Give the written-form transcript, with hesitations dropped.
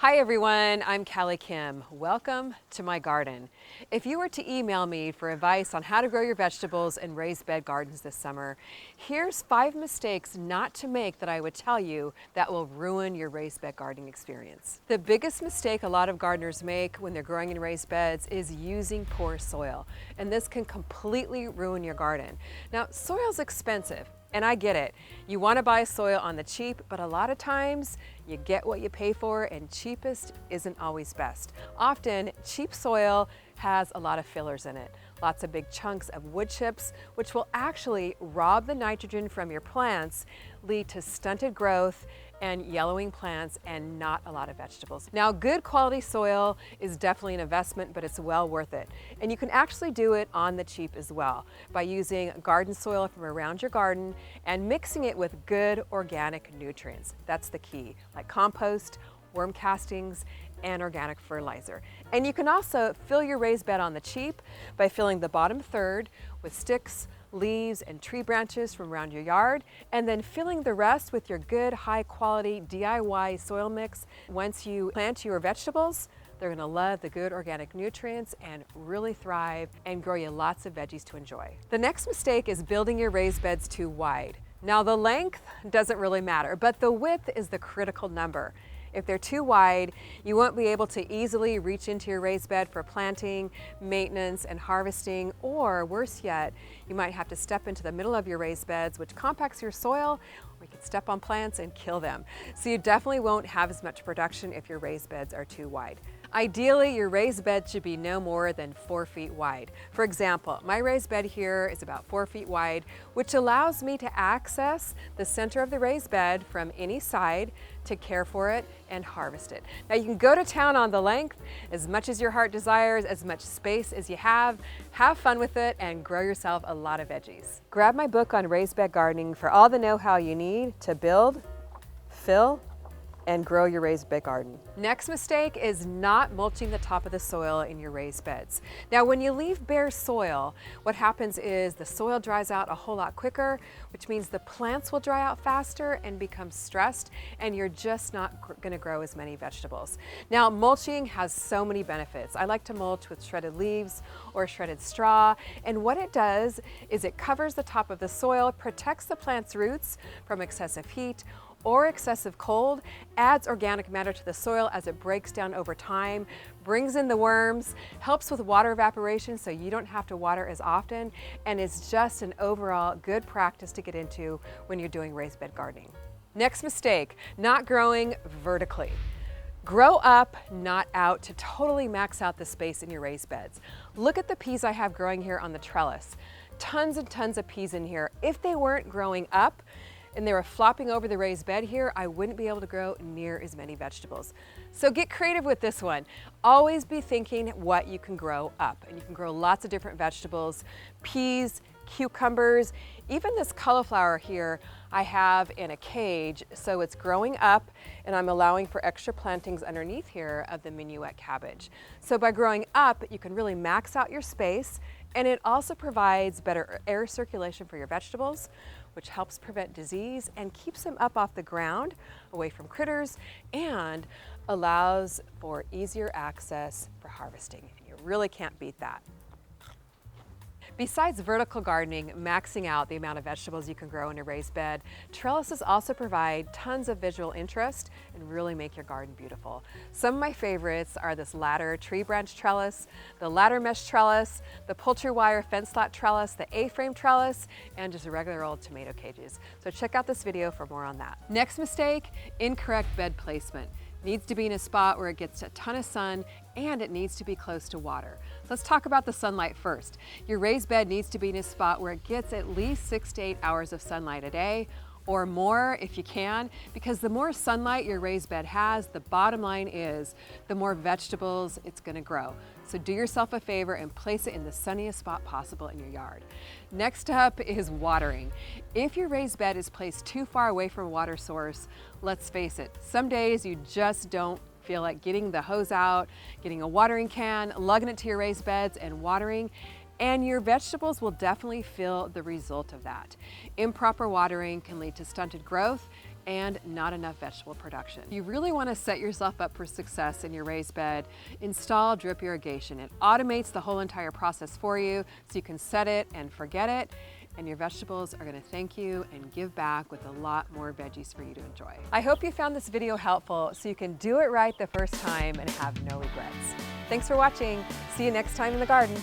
Hi everyone, I'm CaliKim. Welcome to my garden. If you were to email me for advice on how to grow your vegetables in raised bed gardens this summer, here's 5 mistakes not to make that I would tell you that will ruin your raised bed gardening experience. The biggest mistake a lot of gardeners make when they're growing in raised beds is using poor soil, and this can completely ruin your garden. Now, soil's expensive. And I get it. You want to buy soil on the cheap, but a lot of times you get what you pay for, and cheapest isn't always best. Often, cheap soil has a lot of fillers in it. Lots of big chunks of wood chips, which will actually rob the nitrogen from your plants, lead to stunted growth and yellowing plants and not a lot of vegetables. Now, good quality soil is definitely an investment, but it's well worth it. And you can actually do it on the cheap as well by using garden soil from around your garden and mixing it with good organic nutrients. That's the key, like compost, worm castings, and organic fertilizer. And you can also fill your raised bed on the cheap by filling the bottom third with sticks, leaves, and tree branches from around your yard, and then filling the rest with your good high quality DIY soil mix. Once you plant your vegetables, they're gonna love the good organic nutrients and really thrive and grow you lots of veggies to enjoy. The next mistake is building your raised beds too wide. Now, the length doesn't really matter, but the width is the critical number. If they're too wide, you won't be able to easily reach into your raised bed for planting, maintenance, and harvesting, or worse yet, you might have to step into the middle of your raised beds, which compacts your soil, or you can step on plants and kill them. So you definitely won't have as much production if your raised beds are too wide. Ideally, your raised bed should be no more than 4 feet wide. For example, my raised bed here is about 4 feet wide, which allows me to access the center of the raised bed from any side to care for it and harvest it. Now, you can go to town on the length as much as your heart desires, as much space as you have fun with it, and grow yourself a lot of veggies. Grab my book on raised bed gardening for all the know-how you need to build, fill, and grow your raised bed garden. Next mistake is not mulching the top of the soil in your raised beds. Now, when you leave bare soil, what happens is the soil dries out a whole lot quicker, which means the plants will dry out faster and become stressed, and you're just not gonna grow as many vegetables. Now, mulching has so many benefits. I like to mulch with shredded leaves or shredded straw, and what it does is it covers the top of the soil, protects the plant's roots from excessive heat or excessive cold, adds organic matter to the soil as it breaks down over time, brings in the worms, helps with water evaporation so you don't have to water as often, and is just an overall good practice to get into when you're doing raised bed gardening. Next mistake, not growing vertically. Grow up, not out, to totally max out the space in your raised beds. Look at the peas I have growing here on the trellis. Tons and tons of peas in here. If they weren't growing up, and they were flopping over the raised bed here, I wouldn't be able to grow near as many vegetables. So get creative with this one. Always be thinking what you can grow up, and you can grow lots of different vegetables, peas, cucumbers, even this cauliflower here I have in a cage, so it's growing up, and I'm allowing for extra plantings underneath here of the minuet cabbage. So by growing up, you can really max out your space, and it also provides better air circulation for your vegetables, which helps prevent disease and keeps them up off the ground, away from critters, and allows for easier access for harvesting. And you really can't beat that. Besides vertical gardening, maxing out the amount of vegetables you can grow in a raised bed, trellises also provide tons of visual interest and really make your garden beautiful. Some of my favorites are this ladder tree branch trellis, the ladder mesh trellis, the poultry wire fence slat trellis, the A-frame trellis, and just regular old tomato cages. So check out this video for more on that. Next mistake, incorrect bed placement. Needs to be in a spot where it gets a ton of sun, and it needs to be close to water. Let's talk about the sunlight first. Your raised bed needs to be in a spot where it gets at least 6 to 8 hours of sunlight a day, or more if you can, because the more sunlight your raised bed has, the bottom line is the more vegetables it's gonna grow. So do yourself a favor and place it in the sunniest spot possible in your yard. Next up is watering. If your raised bed is placed too far away from a water source, let's face it, some days you just don't feel like getting the hose out, getting a watering can, lugging it to your raised beds and watering, and your vegetables will definitely feel the result of that. Improper watering can lead to stunted growth and not enough vegetable production. You really want to set yourself up for success in your raised bed. Install drip irrigation. It automates the whole entire process for you, so you can set it and forget it, and your vegetables are going to thank you and give back with a lot more veggies for you to enjoy. I hope you found this video helpful so you can do it right the first time and have no regrets. Thanks for watching. See you next time in the garden.